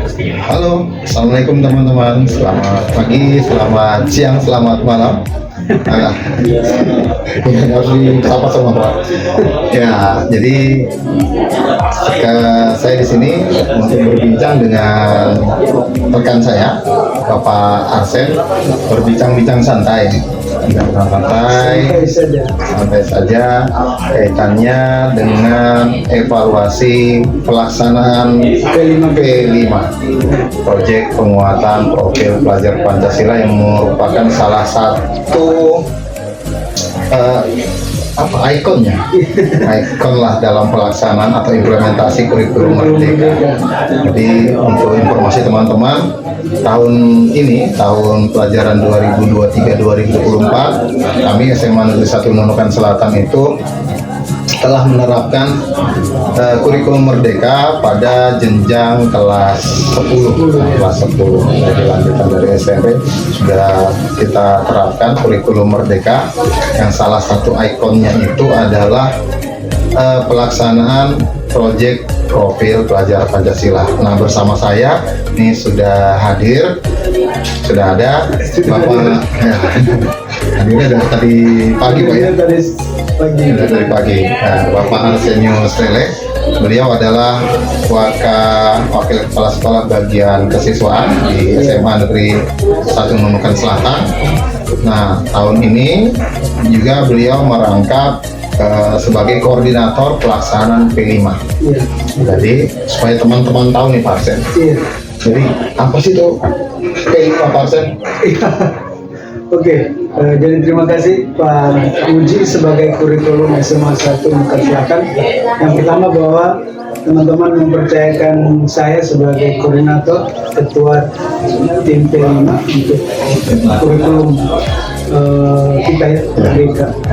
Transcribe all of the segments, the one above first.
Halo, assalamualaikum teman-teman. Selamat pagi, selamat siang, selamat malam. Nah, harus disapa sama Pak. Ya, jadi saya di sini untuk berbincang dengan rekan saya, Bapak Arsen, berbincang-bincang santai. Santai saja kaitannya dengan evaluasi pelaksanaan P5 proyek penguatan profil pelajar Pancasila yang merupakan salah satu ikon lah dalam pelaksanaan atau implementasi kurikulum Merdeka. Jadi untuk informasi teman-teman, tahun ini, tahun pelajaran 2023-2024, kami SMA Negeri 1 Nunukan Selatan itu telah menerapkan kurikulum Merdeka pada jenjang kelas 10. Jadi lanjutan dari SMP sudah kita terapkan kurikulum Merdeka yang salah satu ikonnya itu adalah pelaksanaan proyek profil pelajar Pancasila. Nah, bersama saya ini sudah hadir, sudah ada Bapak hadirnya dari tadi pagi Pak ya? Dari pagi. Nah, Bapak Arsenius Lele, beliau adalah wakil kepala sekolah bagian kesiswaan di SMA Negeri 1 Nunukan Selatan. Nah, tahun ini juga beliau merangkap sebagai koordinator pelaksanaan P5. Jadi supaya teman-teman tahu nih Pak Arsen. Jadi apa sih itu P5 Pak Arsen? Oke, jadi terima kasih Pak Uji sebagai kurikulum SMA 1 Nunukan Selatan. Yang pertama bahwa teman-teman mempercayakan saya sebagai koordinator ketua tim P5 untuk kurikulum kita ya,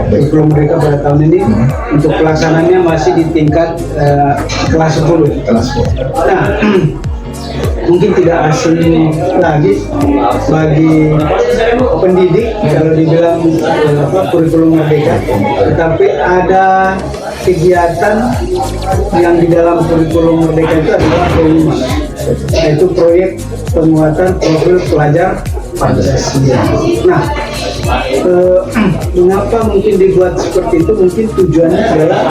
kurikulum mereka pada tahun ini. Untuk pelaksanaannya masih di tingkat kelas 10. Nah, mungkin tidak asing lagi bagi pendidik kalau dibilang kurikulum Merdeka, tetapi ada kegiatan yang di dalam kurikulum Merdeka itu adalah yaitu proyek penguatan profil pelajar Pancasila. Nah, mengapa mungkin dibuat seperti itu? Mungkin tujuannya adalah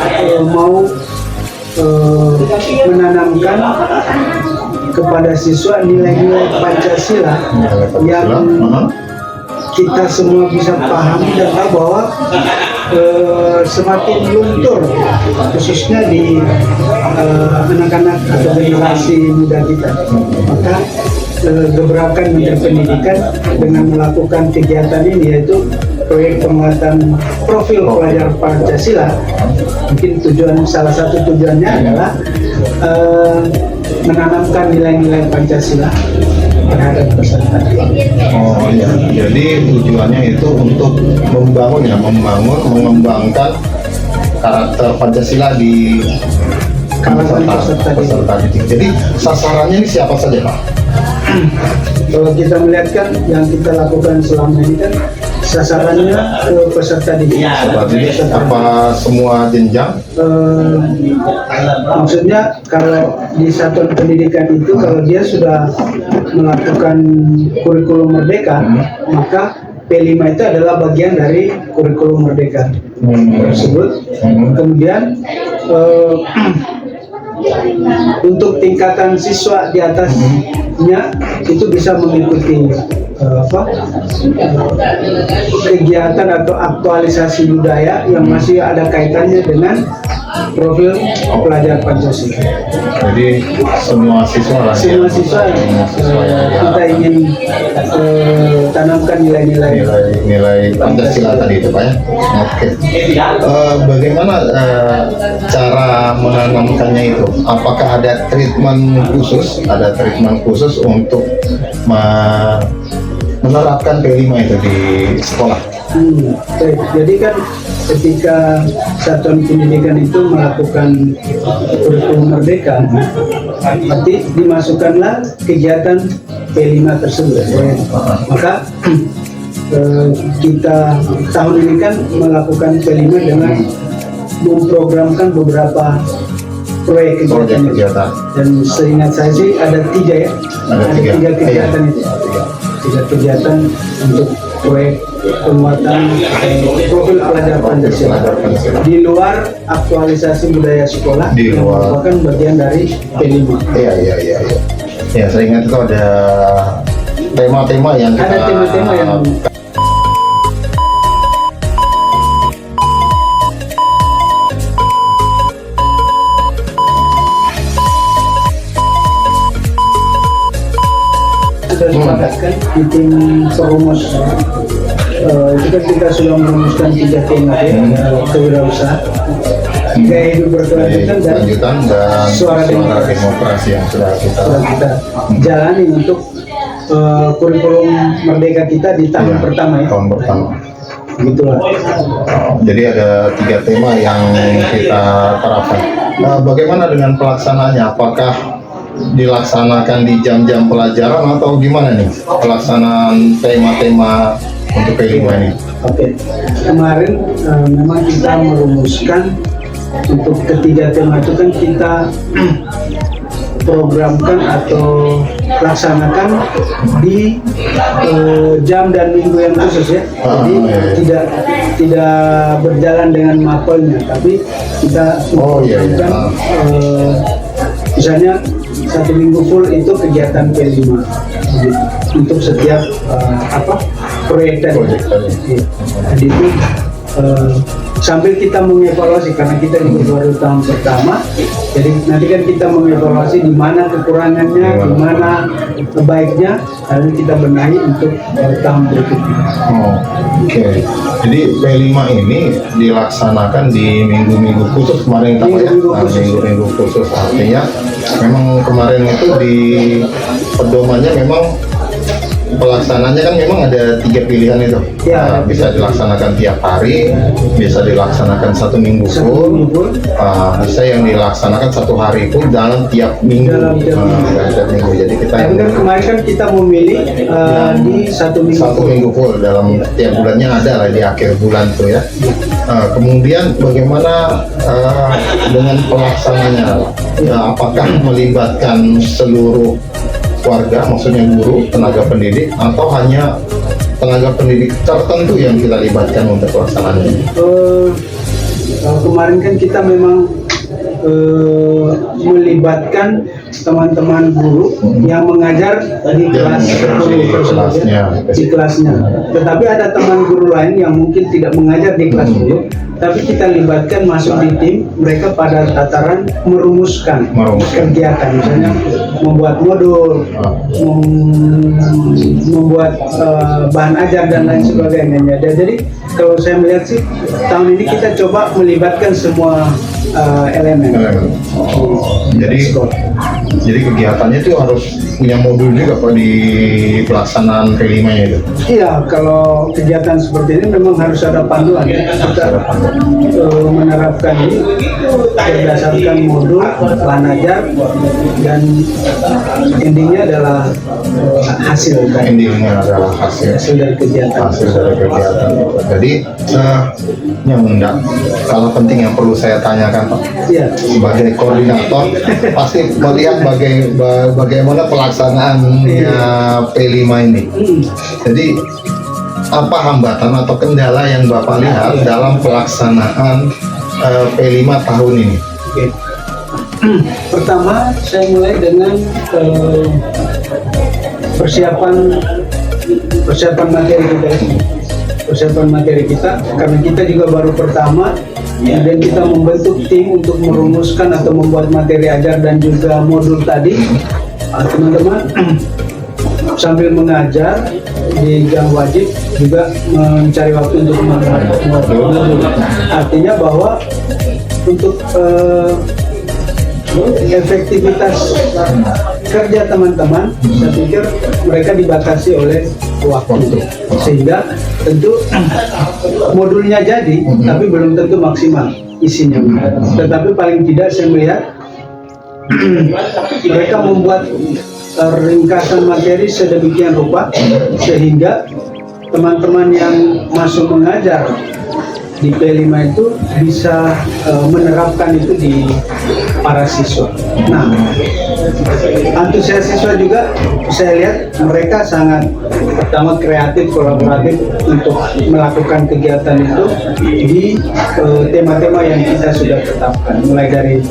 mau menanamkan kepada siswa nilai-nilai Pancasila yang kita semua bisa pahami dan tahu bahwa semakin luntur khususnya di anak-anak atau generasi muda kita, maka gebrakan Menteri Pendidikan dengan melakukan kegiatan ini yaitu proyek penguatan profil pelajar Pancasila. Mungkin salah satu tujuannya adalah menanamkan nilai-nilai Pancasila terhadap peserta. Oh iya, jadi tujuannya itu untuk mengembangkan karakter Pancasila di peserta didik. Jadi sasarannya ini siapa saja Pak? Kalau kita melihatkan yang kita lakukan selama ini kan sasarannya ke peserta didik. Apa semua jenjang? Maksudnya kalau di satuan pendidikan itu kalau dia sudah melakukan kurikulum Merdeka, maka P5 itu adalah bagian dari kurikulum Merdeka tersebut. Kemudian untuk tingkatan siswa di atasnya itu bisa mengikuti kegiatan atau aktualisasi budaya yang masih ada kaitannya dengan profil pelajar Pancasila. Jadi semua siswa kita ingin tanamkan nilai-nilai Pancasila tadi itu Pak ya. Oke. Bagaimana cara menanamkannya itu? Apakah ada treatment khusus? Ada treatment khusus untuk menerapkan P5 itu di sekolah? Jadi kan ketika satuan pendidikan itu melakukan kurikulum Merdeka, nanti dimasukkanlah kegiatan P5 tersebut. Maka kita tahun ini kan melakukan P5 dengan memprogramkan beberapa proyek proyek kegiatan itu. kegiatan. Dan seingat saya sih ada 3 ya, Ada tiga. tiga kegiatan Iya. itu, 3 kegiatan untuk proyek penguatan profil pelajar Pancasila Pelajar Pancasila. di luar aktualisasi budaya sekolah Di yang luar. merupakan bagian dari P5. Iya. Ya, saya ingat itu ada tema-tema yang kita Ada tema-tema yang sudah disepakatkan di tim perumus. Itu kan kita sudah merumuskan 3 tema ya, kewirausahaan, gaya hidup berkelanjutan dan lanjutan dan suara suara demokrasi yang sudah kita sudah kita jalani untuk kurikulum merdeka kita di tahun Iya, pertama ya. tahun pertama. Begitulah. Jadi ada 3 tema yang kita terapkan. Nah, bagaimana dengan pelaksanaannya? Apakah dilaksanakan di jam-jam pelajaran atau gimana nih pelaksanaan tema-tema untuk P5 ini? Oke, kemarin memang kita merumuskan untuk ketiga tema itu kan kita programkan atau laksanakan di jam dan minggu yang khusus ya. Jadi iya. tidak berjalan dengan mapelnya, tapi kita Oh, iya. memprogramkan, misalnya 1 minggu full itu kegiatan P5 gitu, untuk setiap proyek tadi. Proyek tadi. Iya. Jadi itu sambil kita mengevaluasi karena kita juga baru tahun pertama, jadi nanti kan kita mengevaluasi di mana kekurangannya, di mana baiknya, lalu kita benahi untuk tahun berikutnya. Oh, oke. Jadi P5 ini dilaksanakan di minggu-minggu khusus kemarin kita ya. Minggu-minggu Nah, khusus. minggu-minggu khusus artinya memang kemarin itu di pedomannya memang pelaksananya kan memang ada 3 pilihan itu. Ya, Nah, bisa dilaksanakan tiap hari, bisa dilaksanakan 1 minggu Satu full, minggu full. bisa yang dilaksanakan 1 hari full dalam tiap minggu. Dalam tiap minggu. Dalam tiap minggu. Jadi kita Tapi kan kemarin kan kita memilih di 1 minggu. 1 minggu full dalam tiap bulannya ada lah di akhir bulan tuh ya. Kemudian bagaimana dengan pelaksananya? Apakah melibatkan seluruh warga, maksudnya guru, tenaga pendidik, atau hanya tenaga pendidik tertentu yang kita libatkan untuk pelaksanaannya? Kemarin kan kita memang melibatkan teman-teman guru yang mengajar di kelas Di 10 tersebut kelasnya. ya, di kelasnya. Tetapi ada teman guru lain yang mungkin tidak mengajar di kelas 10, tapi kita libatkan masuk di tim mereka pada tataran merumuskan kegiatan, misalnya membuat modul, membuat bahan ajar dan lain sebagainya. Jadi kalau saya melihat sih tahun ini kita coba melibatkan semua elemen. Jadi kegiatannya itu harus punya modul juga Pak di pelaksanaan P5 nya itu. Iya, kalau kegiatan seperti ini memang harus ada panduan ya. Kita menerapkan ini berdasarkan modul, bahan ajar, dan endingnya adalah hasil dari Endingnya adalah hasil dari kegiatan. hasil dari kegiatan. Jadi yang enggak kalau penting yang perlu saya tanyakan Pak, Iya. sebagai koordinator pasti melihat bagaimana pelaksanaannya P5 ini. Jadi apa hambatan atau kendala yang Bapak lihat dalam pelaksanaan P5 tahun ini? Oke. Pertama, saya mulai dengan persiapan materi kita. Persiapan materi kita, karena kita juga baru pertama, dan kita membentuk tim untuk merumuskan atau membuat materi ajar dan juga modul tadi. Teman-teman sambil mengajar di jam wajib juga mencari waktu untuk membuat modul. Artinya bahwa untuk efektivitas kerja teman-teman, saya pikir mereka dibatasi oleh waktu, sehingga tentu modulnya jadi, tapi belum tentu maksimal isinya. Tetapi paling tidak saya melihat mereka membuat ringkasan materi sedemikian rupa sehingga teman-teman yang masuk mengajar di P5 itu bisa menerapkan itu di para siswa. Nah, antusias siswa juga saya lihat mereka sangat pertama kreatif, kolaboratif untuk melakukan kegiatan itu di tema-tema yang kita sudah tetapkan, mulai dari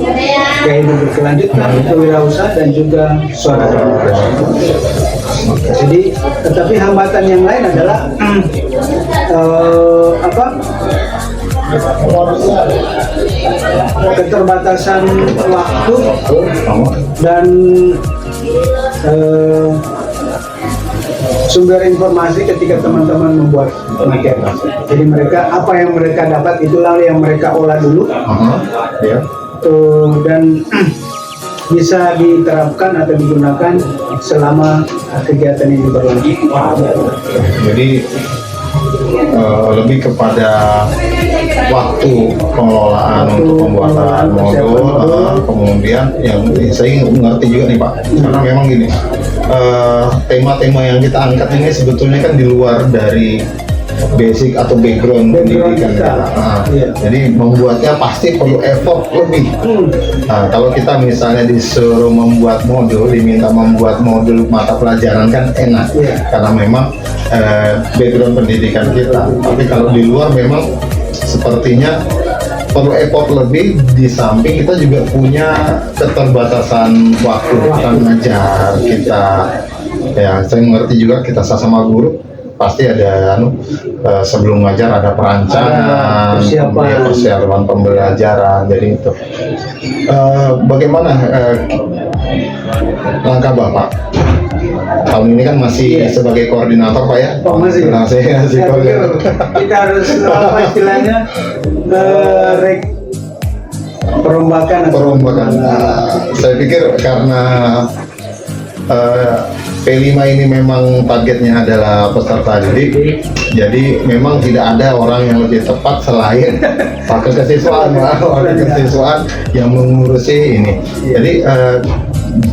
gaya hidup berkelanjutan, kewirausahaan, dan juga suara demokrasi. Jadi, tetapi hambatan yang lain adalah keterbatasan waktu dan sumber informasi ketika teman-teman membuat materi. Jadi mereka apa yang mereka dapat itulah yang mereka olah dulu, dan bisa diterapkan atau digunakan selama kegiatan ini berlangsung. Jadi lebih kepada waktu pengelolaan untuk pembuatan modul, kemudian yang saya ngerti juga nih Pak, karena memang gini, tema-tema yang kita angkat ini sebetulnya kan di luar dari basic atau background pendidikan kita. Jadi membuatnya pasti perlu effort lebih. Nah, kalau kita misalnya disuruh membuat modul, diminta membuat modul mata pelajaran kan enak, karena memang background pendidikan kita. Tapi kalau di luar memang sepertinya perlu effort lebih, di samping kita juga punya keterbatasan waktu kita mengajar kita. Ya, saya mengerti juga kita sama guru pasti ada sebelum ngajar ada perancangan, persiapan pembelajaran. Jadi itu bagaimana langkah Bapak tahun ini kan masih sebagai koordinator Pak ya? Masih koordinator. Kita harus apa istilahnya perombakan. Saya pikir karena P5 ini memang targetnya adalah peserta didik, jadi memang tidak ada orang yang lebih tepat selain wakil kesiswaan yang mengurusi ini. Jadi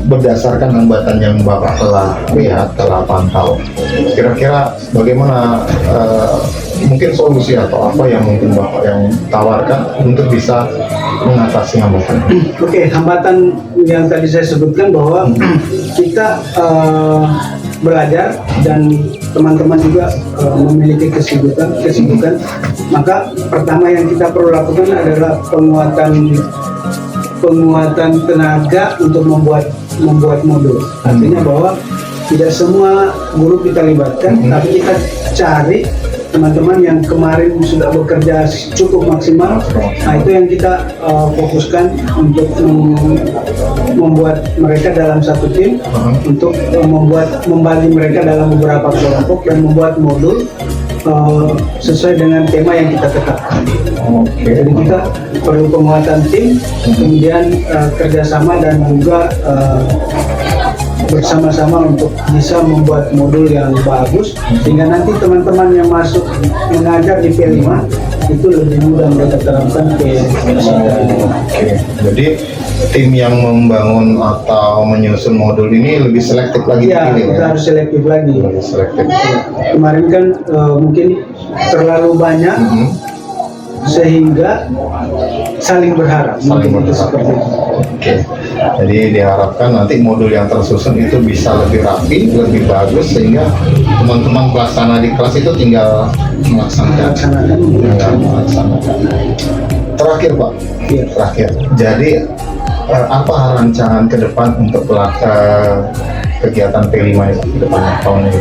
berdasarkan hambatan yang Bapak telah lihat, telah pantau, kira-kira bagaimana mungkin solusi atau apa yang mungkin Bapak yang tawarkan untuk bisa mengatasi hambatan? Oke, hambatan yang tadi saya sebutkan bahwa kita belajar dan teman-teman juga memiliki kesibukan, maka pertama yang kita perlu lakukan adalah penguatan tenaga untuk membuat modul. Artinya bahwa tidak semua guru kita libatkan, tapi kita cari teman-teman yang kemarin sudah bekerja cukup maksimal. Nah, itu yang kita fokuskan untuk membuat mereka dalam satu tim, untuk membagi mereka dalam beberapa kelompok dan membuat modul sesuai dengan tema yang kita tetapkan. Jadi kita perlu penguatan tim, kemudian kerjasama dan juga bersama-sama untuk bisa membuat modul yang bagus, sehingga nanti teman-teman yang masuk mengajar di P5 itu lebih mudah mereka terapkan ke Jadi tim yang membangun atau menyusun modul ini lebih selektif lagi. Kita harus selektif lagi. Kemarin kan mungkin terlalu banyak, sehingga saling berharap. Seperti itu. Jadi diharapkan nanti modul yang tersusun itu bisa lebih rapi, lebih bagus, sehingga teman-teman pelaksana di kelas itu tinggal melaksanakan. Terakhir Pak, terakhir. Jadi apa rancangan ke depan untuk kegiatan P5 ini ke depan tahun ini?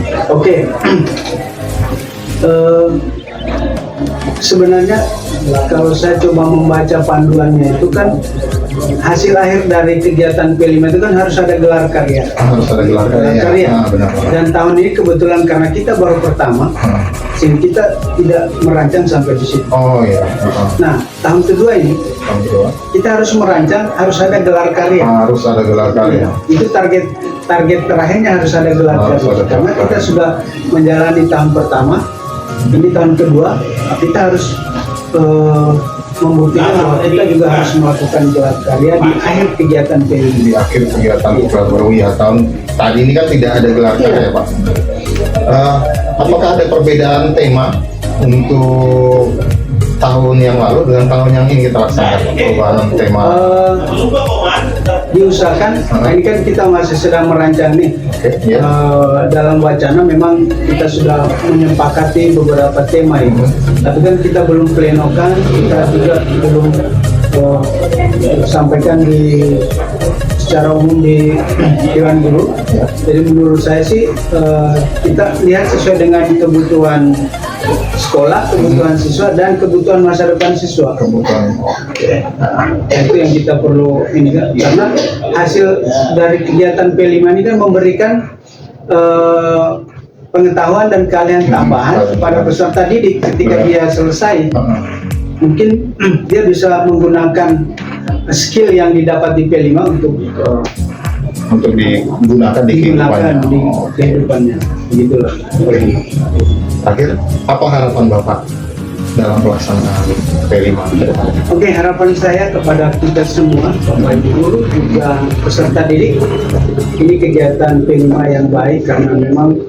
Sebenarnya kalau saya coba membaca panduannya itu kan hasil akhir dari kegiatan P5 itu kan harus ada gelar karya. Harus ada gelar karya. Benar. Dan tahun ini kebetulan karena kita baru pertama, sehingga kita tidak merancang sampai di situ. Nah, tahun kedua ini kita harus merancang, harus ada gelar karya. Harus ada gelar karya. Itu target terakhirnya harus ada gelar karya. Karena kita sudah menjalani tahun pertama, ini tahun kedua, kita harus membuktikan bahwa kita juga harus melakukan gelar karya di akhir kegiatan P5. Di akhir kegiatan tahun tadi ini kan tidak ada gelar karya Pak. Apakah ada perbedaan tema untuk tahun yang lalu dengan tahun yang ini kita laksanakan perubahan tema? Diusahakan, nah ini kan kita masih sedang merancang nih. Ya. Dalam wacana memang kita sudah menyepakati beberapa tema itu, tapi kan kita belum plenokan, kita juga belum sampaikan di secara umum di Dewan Guru. Jadi menurut saya sih kita lihat sesuai dengan kebutuhan sekolah, kebutuhan siswa dan kebutuhan masa depan siswa. Kebutuhan. Itu yang kita perlu ini kan, karena hasil dari kegiatan P5 ini kan memberikan pengetahuan dan keahlian tambahan pada peserta didik ketika dia selesai. Mungkin dia bisa menggunakan skill yang didapat di P5 untuk digunakan di kehidupannya. Begitulah. Akhir, apa harapan Bapak dalam pelaksanaan P5 ke depan? Oke, harapan saya kepada kita semua, Bapak Ibu Guru, juga peserta didik, ini kegiatan P5 yang baik karena memang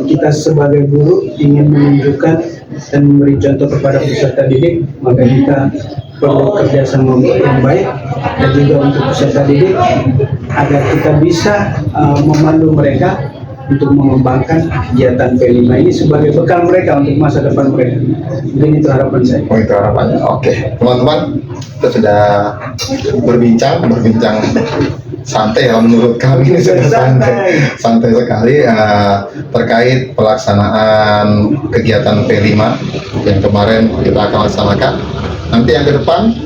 kita sebagai guru ingin menunjukkan dan memberi contoh kepada peserta didik, maka kita perlu kerjasama yang baik dan juga untuk peserta didik agar kita bisa memandu mereka untuk mengembangkan kegiatan P5 ini sebagai bekal mereka untuk masa depan mereka. Mungkin itu harapan saya. Oh, itu harapannya. Oke, teman-teman, kita sudah berbincang santai ya, menurut kami ini sudah santai sekali terkait pelaksanaan kegiatan P5 yang kemarin kita akan laksanakan. Nanti yang ke depan,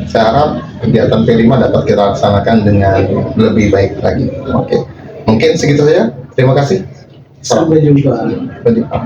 saya harap kegiatan P5 dapat kita laksanakan dengan lebih baik lagi. Oke, mungkin segitu saja. Terima kasih. Sampai jumpa. Sampai jumpa.